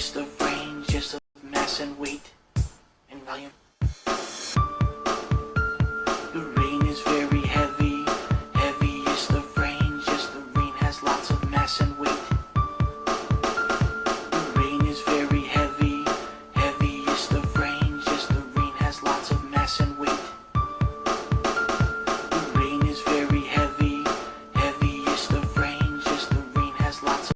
is the range, just of mass and weight and volume. The rain is very heavy, heavy is the range, just the rain has lots of mass and weight. The rain is very heavy, heavy is the range, just the rain has lots of mass and weight. The rain is very heavy, heavy is the range, just the rain has lots of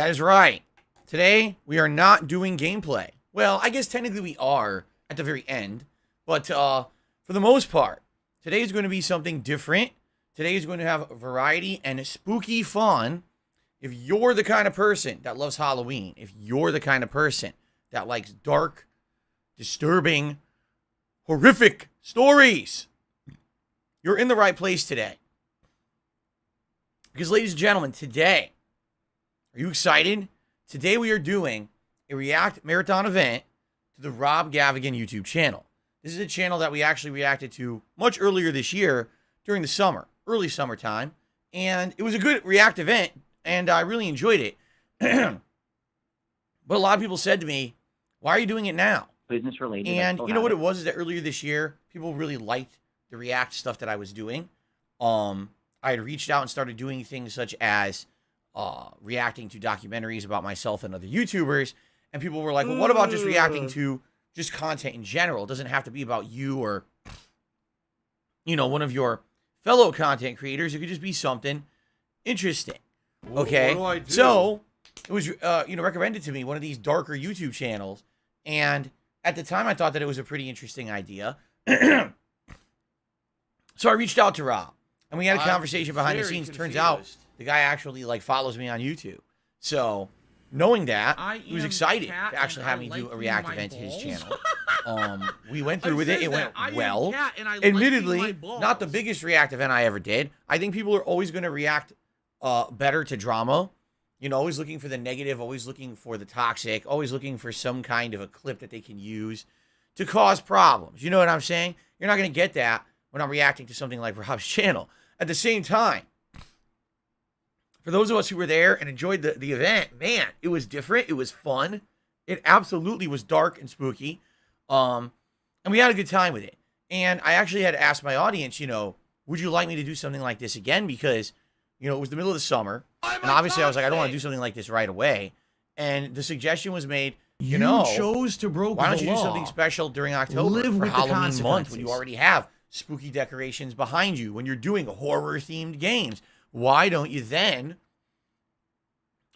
That is right. Today, we are not doing gameplay. Well, I guess technically we are at the very end. But for the most part, today is going to be something different. Today is going to have variety and spooky fun. If you're the kind of person that loves Halloween, if you're the kind of person that likes dark, disturbing, horrific stories, you're in the right place today. Because, ladies and gentlemen, today, are you excited? Today we are doing a React Marathon event to the Rob Gavigan YouTube channel. This is a channel that we actually reacted to much earlier this year during the summer, early summertime. And it was a good React event, and I really enjoyed it. But a lot of people said to me, why are you doing it now? Business related. And you know what it was is that earlier this year, people really liked the React stuff that I was doing. I had reached out and started doing things such as reacting to documentaries about myself and other YouTubers. And people were like, well, what about just reacting to just content in general? It doesn't have to be about you or, you know, one of your fellow content creators. It could just be something interesting. Okay. What do I do? So it was, recommended to me, one of these darker YouTube channels. And at the time, I thought that it was a pretty interesting idea. So I reached out to Rob, and we had a conversation behind the scenes. Turns out the guy actually follows me on YouTube. So knowing that, he was excited to actually have me do a React event to his channel. We went through with it. It went well. Admittedly, not the biggest React event I ever did. I think people are always going to react better to drama. You know, always looking for the negative, always looking for the toxic, always looking for some kind of a clip that they can use to cause problems. You know what I'm saying? You're not going to get that when I'm reacting to something like Rob's channel. At the same time, for those of us who were there and enjoyed the event, man, it was different. It was fun. It absolutely was dark and spooky. And we had a good time with it. And I actually had asked my audience, you know, would you like me to do something like this again? Because, you know, it was the middle of the summer. And obviously I was like, I don't want to do something like this right away. And the suggestion was made, you know, chose to broke why don't the you do law. something special during October Live for with the Halloween month when consequences. you already have spooky decorations behind you, when you're doing horror-themed games? Why don't you then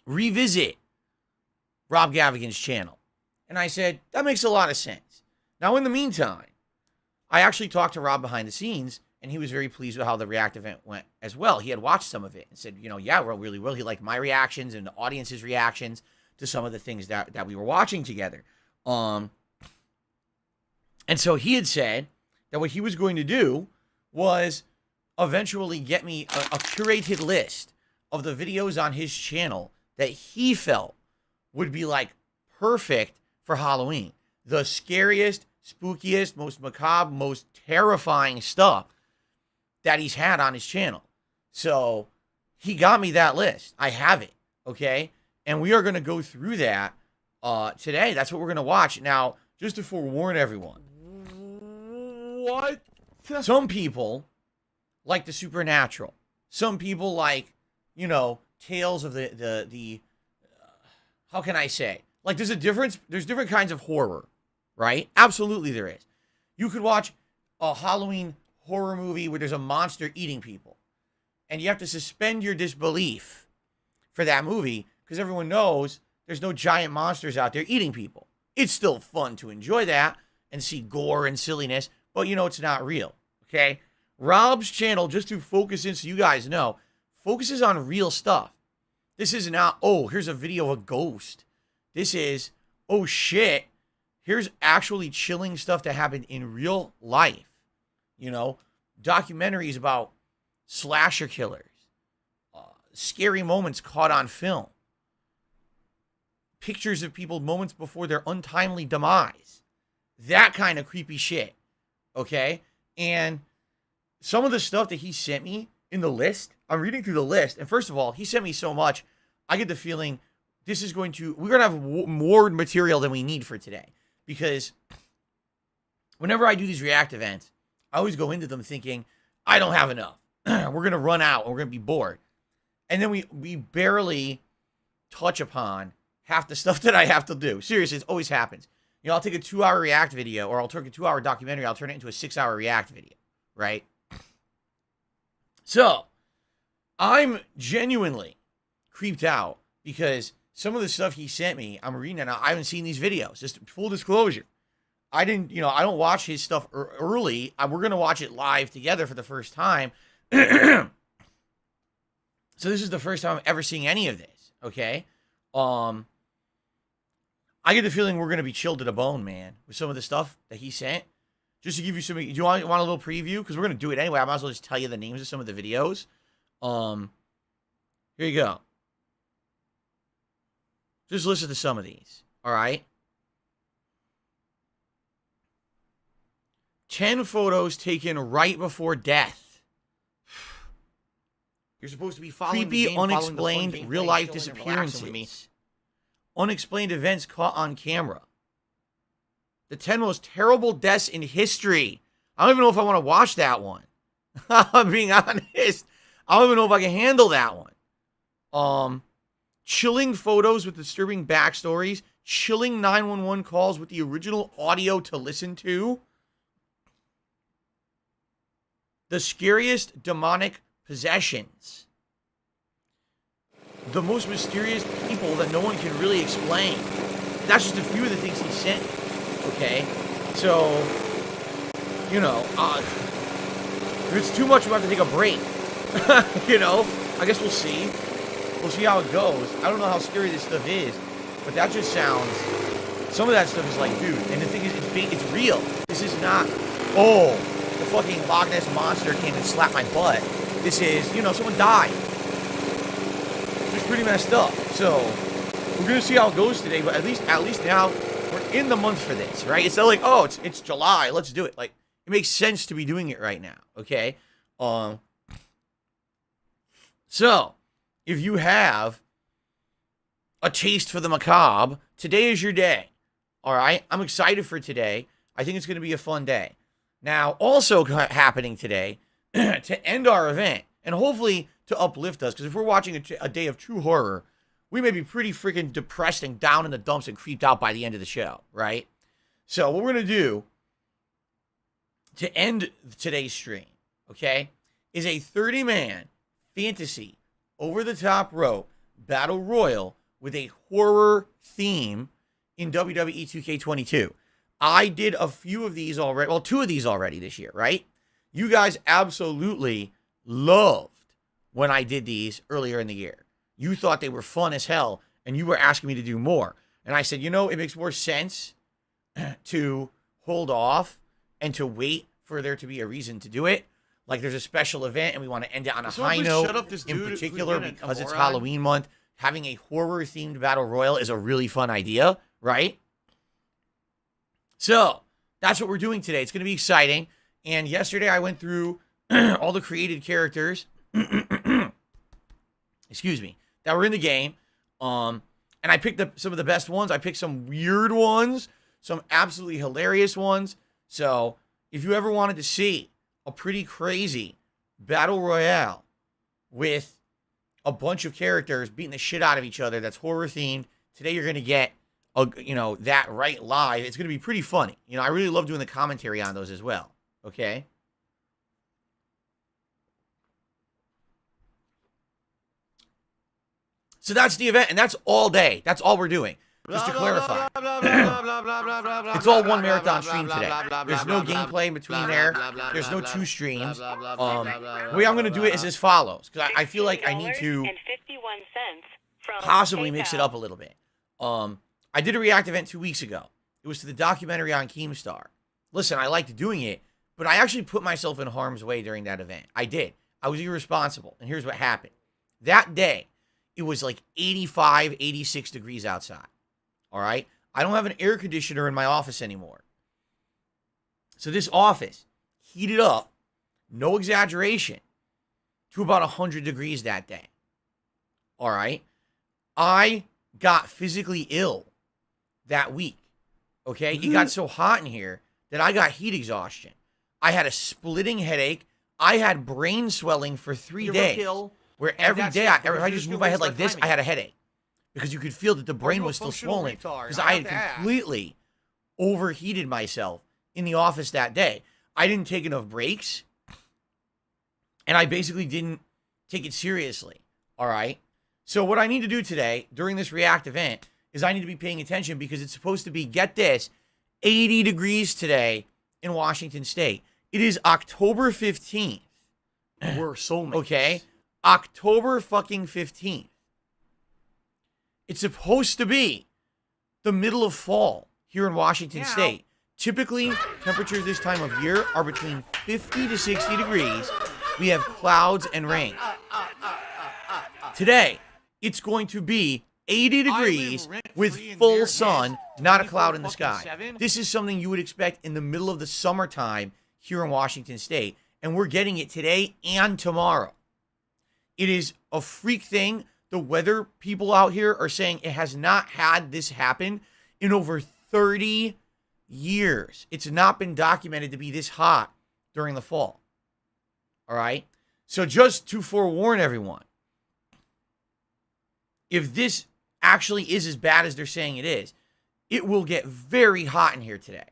revisit Rob Gavagan's channel? And I said, that makes a lot of sense. Now, in the meantime, I actually talked to Rob behind the scenes, and he was very pleased with how the React event went as well. He had watched some of it and said, you know, yeah, well, really well. He liked my reactions and the audience's reactions to some of the things that we were watching together. And so he had said that what he was going to do was eventually get me a curated list of the videos on his channel that he felt would be perfect for Halloween. The scariest, spookiest, most macabre, most terrifying stuff that he's had on his channel. So he got me that list. I have it, okay? And we are going to go through that today. That's what we're going to watch. Now, just to forewarn everyone. What? Some people like the supernatural. Some people like, you know, tales of the how can I say? There's a difference. There's different kinds of horror, right? Absolutely there is. You could watch a Halloween horror movie where there's a monster eating people. And you have to suspend your disbelief for that movie because everyone knows there's no giant monsters out there eating people. It's still fun to enjoy that and see gore and silliness, but you know it's not real, okay? Rob's channel, just to focus in so you guys know, focuses on real stuff. This is not, oh, here's a video of a ghost. This is, oh shit, here's actually chilling stuff that happened in real life. You know, documentaries about slasher killers, scary moments caught on film, pictures of people moments before their untimely demise, that kind of creepy shit, okay? And some of the stuff that he sent me in the list, I'm reading through the list, and first of all, he sent me so much, I get the feeling we're going to have more material than we need for today. Because whenever I do these React events, I always go into them thinking, I don't have enough. We're going to run out and we're going to be bored. And then we barely touch upon half the stuff that I have to do. Seriously, it always happens. You know, I'll take a 2-hour React video, or I'll take a 2-hour documentary, I'll turn it into a 6-hour React video, right? So, I'm genuinely creeped out because some of the stuff he sent me, I'm reading it now. I haven't seen these videos. Just full disclosure. I didn't, I don't watch his stuff early. We're going to watch it live together for the first time. So this is the first time I'm ever seeing any of this, okay? I get the feeling we're going to be chilled to the bone, man, with some of the stuff that he sent. Just to give you some, do you want a little preview? Because we're going to do it anyway. I might as well just tell you the names of some of the videos. Here you go. Just listen to some of these, all right? 10 photos taken right before death. You're supposed to be following Creepy, the game, unexplained, following the real-life chilling and disappearances. relaxing with me. Unexplained events caught on camera. The 10 most terrible deaths in history. I don't even know if I want to watch that one. I'm being honest. I don't even know if I can handle that one. Chilling photos with disturbing backstories. Chilling 911 calls with the original audio to listen to. The scariest demonic possessions. The most mysterious people that no one can really explain. That's just a few of the things he sent. Okay? So, if it's too much, we'll have to take a break. I guess we'll see. We'll see how it goes. I don't know how scary this stuff is, but that just sounds... Some of that stuff is like, dude, and the thing is, it's real. This is not, the fucking Loch Ness Monster came and slapped my butt. This is, someone died. It's pretty messed up. So, we're going to see how it goes today, but at least now, we're in the month for this, right? It's not like, it's July, let's do it. Like, it makes sense to be doing it right now, okay? So, if you have a taste for the macabre, today is your day, all right? I'm excited for today. I think it's going to be a fun day. Now, also happening today, to end our event, and hopefully to uplift us, because if we're watching a day of true horror, we may be pretty freaking depressed and down in the dumps and creeped out by the end of the show, right? So what we're going to do to end today's stream, okay, is a 30-man fantasy over-the-top rope battle royal with a horror theme in WWE 2K22. I did a few of these already, well, 2 of these already this year, right? You guys absolutely loved when I did these earlier in the year. You thought they were fun as hell, and you were asking me to do more. And I said, it makes more sense to hold off and to wait for there to be a reason to do it. Like there's a special event, and we want to end it on a high note. Shut up this In dude particular, who's because it's a moron. Halloween month, having a horror-themed battle royal is a really fun idea, right? So, that's what we're doing today. It's going to be exciting. And yesterday I went through all the created characters, excuse me, that were in the game. And I picked up some of the best ones. I picked some weird ones, some absolutely hilarious ones. So, if you ever wanted to see a pretty crazy battle royale with a bunch of characters beating the shit out of each other that's horror themed, today you're going to get that right live. It's going to be pretty funny. I really love doing the commentary on those as well. Okay? So that's the event, and that's all day. That's all we're doing. Just to clarify. It's all one marathon stream today. There's no gameplay in between there. There's no 2 streams. The way I'm going to do it is as follows, because I feel like I need to possibly mix it up a little bit. I did a React event 2 weeks ago. It was to the documentary on Keemstar. Listen, I liked doing it, but I actually put myself in harm's way during that event. I did. I was irresponsible, and here's what happened. That day, it was like 85, 86 degrees outside. All right? I don't have an air conditioner in my office anymore. So this office heated up, no exaggeration, to about 100 degrees that day. All right? I got physically ill that week. Okay? It got so hot in here that I got heat exhaustion. I had a splitting headache. I had brain swelling for 3 days. Where every day, if I just moved my head like this, I had a headache. Because you could feel that the brain was still swollen. Because I had completely overheated myself in the office that day. I didn't take enough breaks. And I basically didn't take it seriously. All right? So what I need to do today during this React event is I need to be paying attention because it's supposed to be, get this, 80 degrees today in Washington State. It is October 15th. We're soulmates. Okay? October fucking 15th. It's supposed to be the middle of fall here in Washington State. Typically, temperatures this time of year are between 50 to 60 degrees. We have clouds and rain. Today, it's going to be 80 degrees with full sun, not a cloud in the sky. This is something you would expect in the middle of the summertime here in Washington State, and we're getting it today and tomorrow. It is a freak thing. The weather people out here are saying it has not had this happen in over 30 years. It's not been documented to be this hot during the fall. All right? So just to forewarn everyone, if this actually is as bad as they're saying it is, it will get very hot in here today.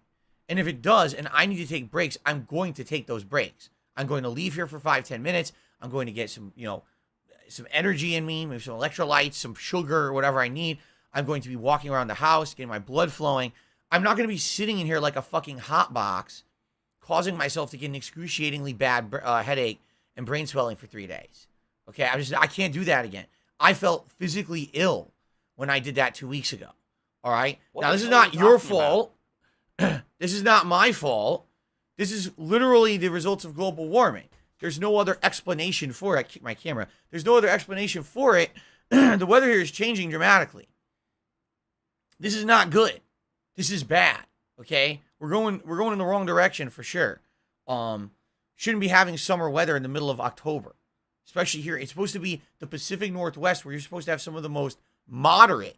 And if it does, and I need to take breaks, I'm going to take those breaks. I'm going to leave here for 5-10 minutes. I'm going to get some, some energy in me, maybe some electrolytes, some sugar, or whatever I need. I'm going to be walking around the house, getting my blood flowing. I'm not going to be sitting in here like a fucking hot box, causing myself to get an excruciatingly bad headache and brain swelling for 3 days. Okay, I can't do that again. I felt physically ill when I did that 2 weeks ago. All right? Now, this is not your fault. This is not my fault. This is literally the results of global warming. There's no other explanation for it. I kick my camera. There's no other explanation for it. The weather here is changing dramatically. This is not good. This is bad. Okay? We're going in the wrong direction for sure. Shouldn't be having summer weather in the middle of October. Especially here. It's supposed to be the Pacific Northwest where you're supposed to have some of the most moderate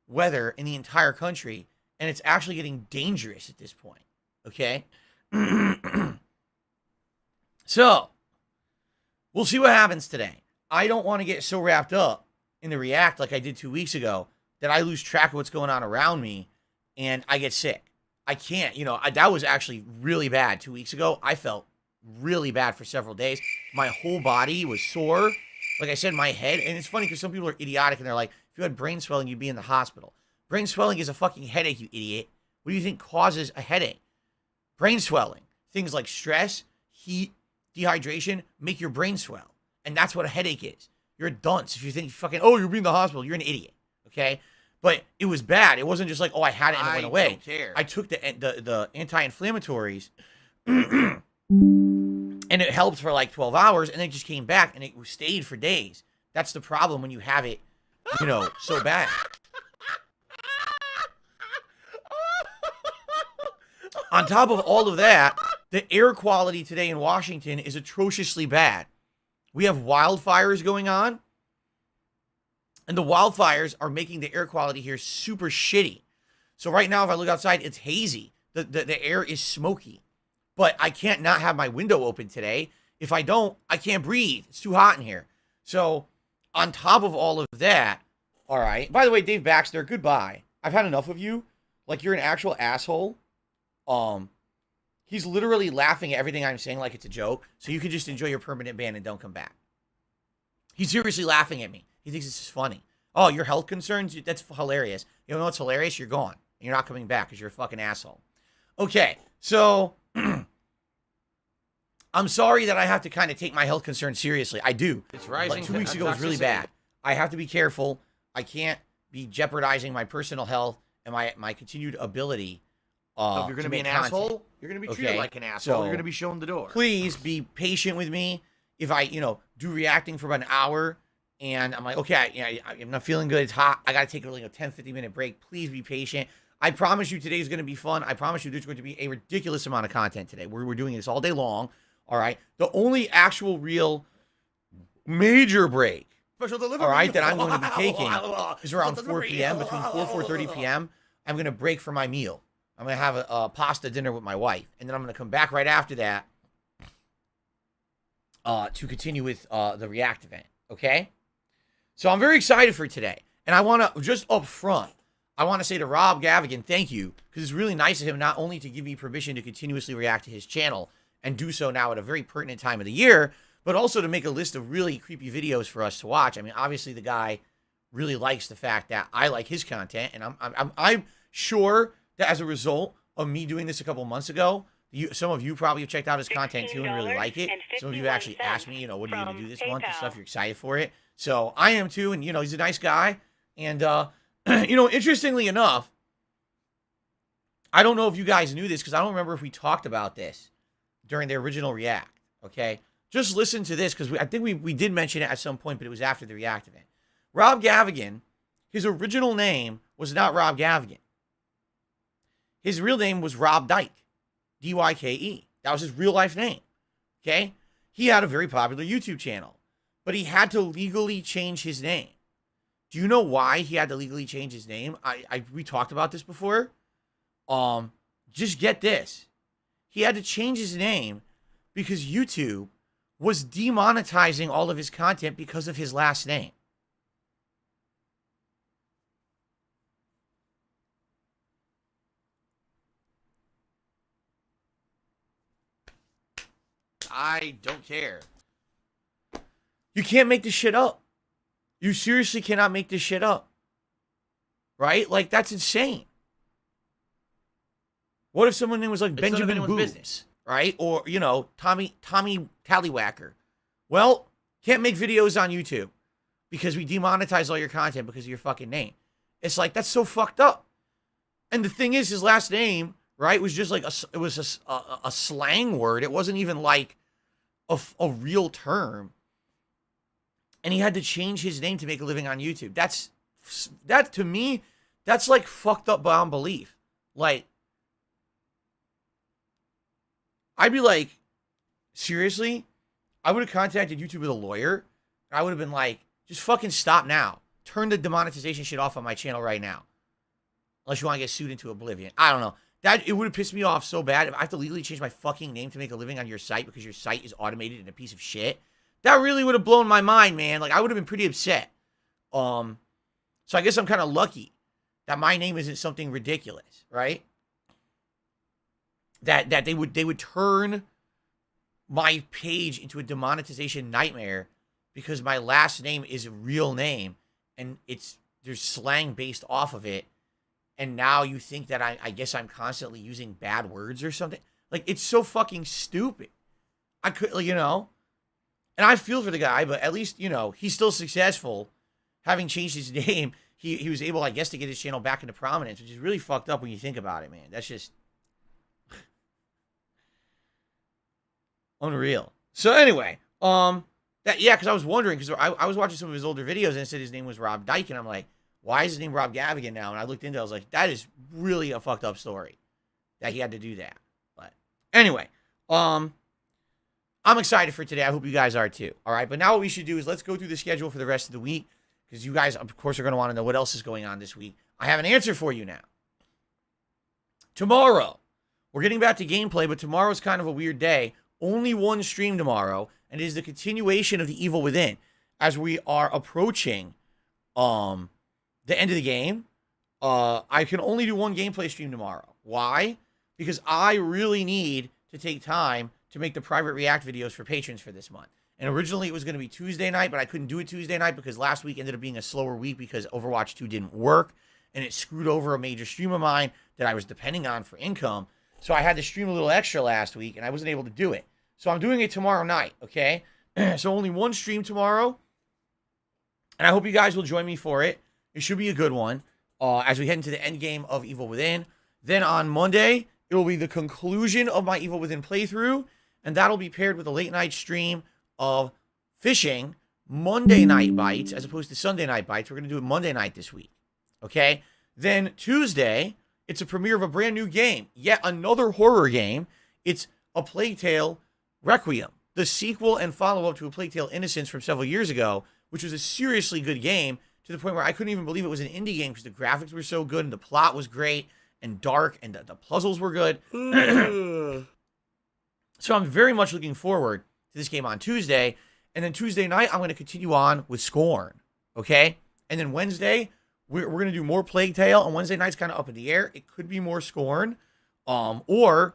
weather in the entire country. And it's actually getting dangerous at this point. Okay? So, we'll see what happens today. I don't want to get so wrapped up in the React like I did 2 weeks ago that I lose track of what's going on around me and I get sick. I can't. That was actually really bad 2 weeks ago. I felt really bad for several days. My whole body was sore. Like I said, my head. And it's funny because some people are idiotic and they're like, if you had brain swelling, you'd be in the hospital. Brain swelling is a fucking headache, you idiot. What do you think causes a headache? Brain swelling. Things like stress, heat, dehydration make your brain swell. And that's what a headache is. You're a dunce if you think you're being in the hospital. You're an idiot. Okay? But it was bad. It wasn't just like, I had it and it went away. I don't care. I took the anti-inflammatories and it helped for like 12 hours and then it just came back and it stayed for days. That's the problem when you have it, so bad. On top of all of that, the air quality today in Washington is atrociously bad. We have wildfires going on, and the wildfires are making the air quality here super shitty. So right now, if I look outside, it's hazy. The air is smoky. But I can't not have my window open today. If I don't, I can't breathe. It's too hot in here. So on top of all of that, all right. By the way, Dave Baxter, goodbye. I've had enough of you. Like, you're an actual asshole. He's literally laughing at everything I'm saying like it's a joke, so you can just enjoy your permanent ban and don't come back. He's seriously laughing at me. He thinks this is funny. Oh, your health concerns? That's hilarious. You know what's hilarious? You're gone. And you're not coming back because you're a fucking asshole. Okay, so I'm sorry that I have to kind of take my health concerns seriously. I do. It's rising. Like 2 weeks ago was really bad. I have to be careful. I can't be jeopardizing my personal health and my continued ability. If you're going to be an asshole, you're going to be treated like an asshole. So you're going to be shown the door. Please be patient with me. If I, do reacting for about an hour and I'm like, okay, I'm not feeling good. It's hot. I got to take a 10-15 minute break. Please be patient. I promise you today is going to be fun. I promise you there's going to be a ridiculous amount of content today. We're doing this all day long. All right. The only actual real major break, Special delivery. all right, that I'm going to be taking is around 4 p.m. Between 4:30 p.m. I'm going to break for my meal. I'm going to have a pasta dinner with my wife. And then I'm going to come back right after that to continue with the React event. Okay? So I'm very excited for today. And I want to, just up front, I want to say to Rob Gavagan, thank you. Because it's really nice of him not only to give me permission to continuously react to his channel and do so now at a very pertinent time of the year, but also to make a list of really creepy videos for us to watch. I mean, obviously the guy really likes the fact that I like his content, and I'm sure that as a result of me doing this a couple months ago, some of you probably have checked out his content too and really like it. Some of you actually asked me, what are you going to do this month and stuff? You're excited for it. So I am too, and he's a nice guy. And interestingly enough, I don't know if you guys knew this because I don't remember if we talked about this during the original React. Okay, just listen to this because I think we did mention it at some point, but it was after the React event. Rob Gavigan, his original name was not Rob Gavigan. His real name was Rob Dyke, D-Y-K-E. That was his real life name. Okay, he had a very popular YouTube channel, but he had to legally change his name. Do you know why he had to legally change his name? We talked about this before. Just get this. He had to change his name because YouTube was demonetizing all of his content because of his last name. I don't care. You can't make this shit up. You seriously cannot make this shit up. Right? Like, that's insane. What if someone's name was like Benjamin Boobs, business, right? Or, Tommy Tallywhacker. Well, can't make videos on YouTube because we demonetize all your content because of your fucking name. It's like, that's so fucked up. And the thing is, his last name, right, was just like, it was a slang word. It wasn't even like a real term. And he had to change his name to make a living on YouTube. That to me, that's like fucked up beyond belief. Like, I'd be like, seriously? I would have contacted YouTube with a lawyer. I would have been like, just fucking stop now. Turn the demonetization shit off on my channel right now. Unless you want to get sued into oblivion. I don't know. It would have pissed me off so bad if I have to legally change my fucking name to make a living on your site because your site is automated and a piece of shit. That really would have blown my mind, man. Like, I would have been pretty upset. So I guess I'm kind of lucky that my name isn't something ridiculous, right? That they would turn my page into a demonetization nightmare because my last name is a real name and there's slang based off of it. And now you think that I guess I'm constantly using bad words or something. Like, it's so fucking stupid. I could, and I feel for the guy, but at least, he's still successful. Having changed his name, he was able, I guess, to get his channel back into prominence, which is really fucked up when you think about it, man. That's just unreal. So anyway, because I was wondering, because I was watching some of his older videos and it said his name was Rob Dyke, and I'm like, why is his name Rob Gavigan now? And I looked into it, I was like, that is really a fucked up story that he had to do that. But anyway, I'm excited for today. I hope you guys are too. All right, but now what we should do is let's go through the schedule for the rest of the week because you guys, of course, are going to want to know what else is going on this week. I have an answer for you now. Tomorrow, we're getting back to gameplay, but tomorrow's kind of a weird day. Only one stream tomorrow, and it is the continuation of The Evil Within as we are approaching the end of the game. I can only do one gameplay stream tomorrow. Why? Because I really need to take time to make the private React videos for patrons for this month. And originally it was going to be Tuesday night, but I couldn't do it Tuesday night because last week ended up being a slower week because Overwatch 2 didn't work, and it screwed over a major stream of mine that I was depending on for income. So I had to stream a little extra last week, and I wasn't able to do it. So I'm doing it tomorrow night, okay? So only one stream tomorrow, and I hope you guys will join me for it. It should be a good one as we head into the end game of Evil Within. Then on Monday, it will be the conclusion of my Evil Within playthrough, and that'll be paired with a late night stream of fishing Monday night bites as opposed to Sunday night bites. We're going to do it Monday night this week, okay? Then Tuesday, it's a premiere of a brand new game, yet another horror game. It's A Plague Tale Requiem, the sequel and follow-up to A Plague Tale Innocence from several years ago, which was a seriously good game, to the point where I couldn't even believe it was an indie game because the graphics were so good and the plot was great and dark and the puzzles were good. So I'm very much looking forward to this game on Tuesday. And then Tuesday night, I'm going to continue on with Scorn, okay? And then Wednesday, we're going to do more Plague Tale. And Wednesday night's kind of up in the air. It could be more Scorn. Or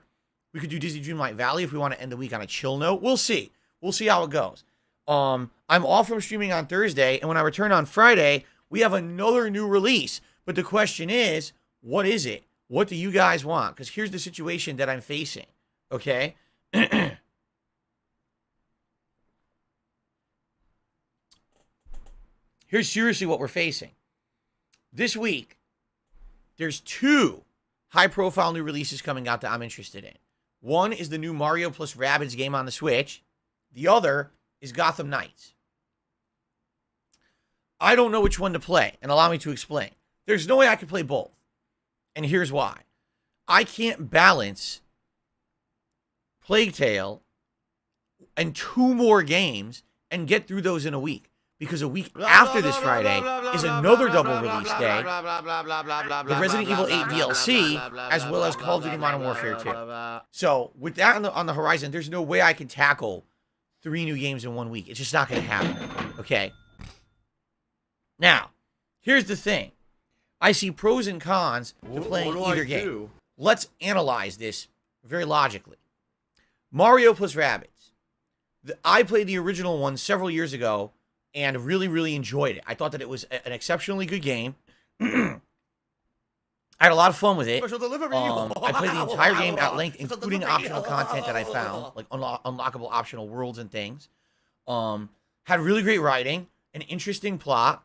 we could do Disney Dreamlight Valley if we want to end the week on a chill note. We'll see. We'll see how it goes. I'm off from streaming on Thursday, and when I return on Friday, we have another new release. But the question is, what is it? What do you guys want? Because here's the situation that I'm facing, okay? Here's seriously what we're facing. This week, there's 2 high-profile new releases coming out that I'm interested in. One is the new Mario plus Rabbids game on the Switch. The other is Gotham Knights. I don't know which one to play, and allow me to explain. There's no way I can play both. And here's why. I can't balance Plague Tale and 2 more games and get through those in a week. Because a week after this Friday is another double release day, the Resident Evil 8 DLC, as well as Call of Duty Modern Warfare 2. So with that on the horizon, there's no way I can tackle 3 new games in 1 week. It's just not going to happen, okay? Now, here's the thing. I see pros and cons to playing either game. Let's analyze this very logically. Mario plus Rabbids. I played the original one several years ago and really, really enjoyed it. I thought that it was an exceptionally good game. I had a lot of fun with it. I played the entire game at length, including optional content that I found, like unlockable optional worlds and things. Had really great writing, an interesting plot,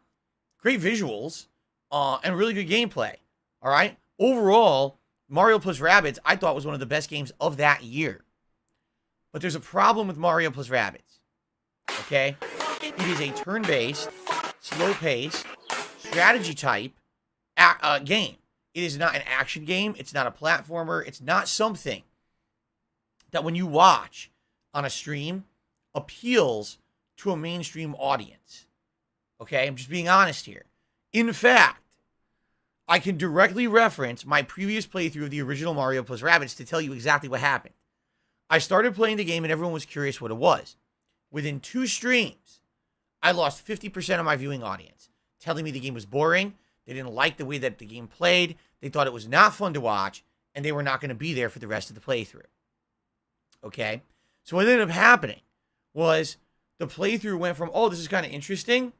great visuals, and really good gameplay. All right? Overall, Mario plus Rabbids, I thought was one of the best games of that year. But there's a problem with Mario plus Rabbids. Okay? It is a turn-based, slow-paced, strategy-type game. It is not an action game. It's not a platformer. It's not something that when you watch on a stream appeals to a mainstream audience. Okay? I'm just being honest here. In fact, I can directly reference my previous playthrough of the original Mario plus Rabbids to tell you exactly what happened. I started playing the game and everyone was curious what it was. Within 2 streams, I lost 50% of my viewing audience, telling me the game was boring, they didn't like the way that the game played, they thought it was not fun to watch, and they were not going to be there for the rest of the playthrough. Okay? So what ended up happening was the playthrough went from, oh, this is kind of interesting,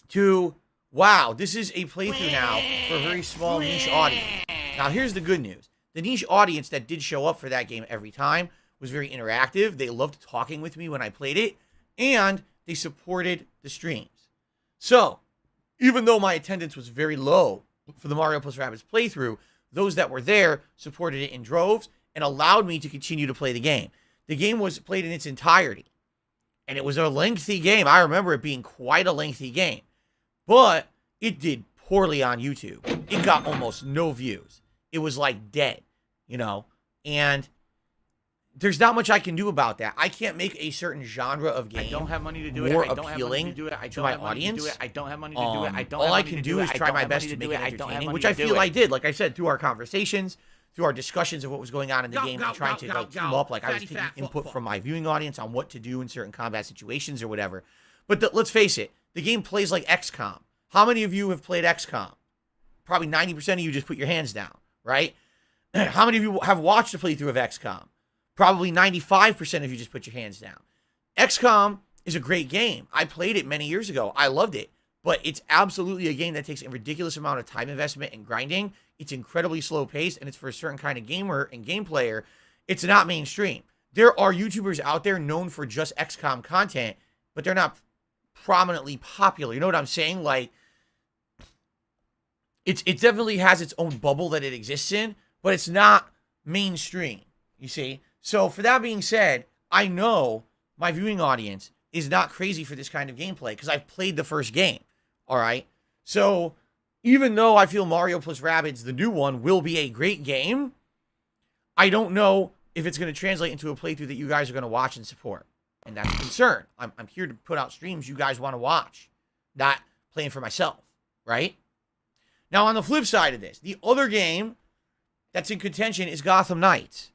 to, wow, this is a playthrough now for a very small niche audience. Now, here's the good news. The niche audience that did show up for that game every time was very interactive. They loved talking with me when I played it, and they supported the streams. So, even though my attendance was very low for the Mario plus Rabbids playthrough, those that were there supported it in droves and allowed me to continue to play the game. The game was played in its entirety, and it was a lengthy game. I remember it being quite a lengthy game, but it did poorly on YouTube. It got almost no views. It was like dead, you know, and there's not much I can do about that. I can't make a certain genre of game more appealing to my audience. All I can do is try my best to make it entertaining, which I feel I did. Like I said, through our conversations, through our discussions of what was going on in the game, and trying to like team up. Like I was taking input from my viewing audience on what to do in certain combat situations or whatever. But let's face it, the game plays like XCOM. How many of you have played XCOM? Probably 90% of you just put your hands down, right? How many of you have watched a playthrough of XCOM? Probably 95% of you just put your hands down. XCOM is a great game. I played it many years ago. I loved it. But it's absolutely a game that takes a ridiculous amount of time investment and grinding. It's incredibly slow paced, and it's for a certain kind of gamer and game player. It's not mainstream. There are YouTubers out there known for just XCOM content, but they're not prominently popular. You know what I'm saying? Like, it definitely has its own bubble that it exists in, but it's not mainstream, you see? So for that being said, I know my viewing audience is not crazy for this kind of gameplay because I've played the first game, all right? So even though I feel Mario plus Rabbids, the new one, will be a great game, I don't know if it's going to translate into a playthrough that you guys are going to watch and support. And that's a concern. I'm here to put out streams you guys want to watch, not playing for myself, right? Now, on the flip side of this, the other game that's in contention is Gotham Knights.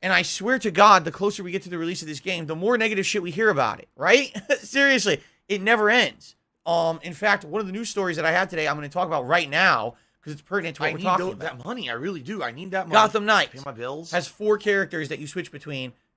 And I swear to God, the closer we get to the release of this game, the more negative shit we hear about it, right? Seriously, it never ends. In fact, one of the news stories that I had today, I'm going to talk about right now because it's pertinent to what we're talking about. That money, I really do. I need that money. Gotham Knights pay my bills. has 4 characters that you switch between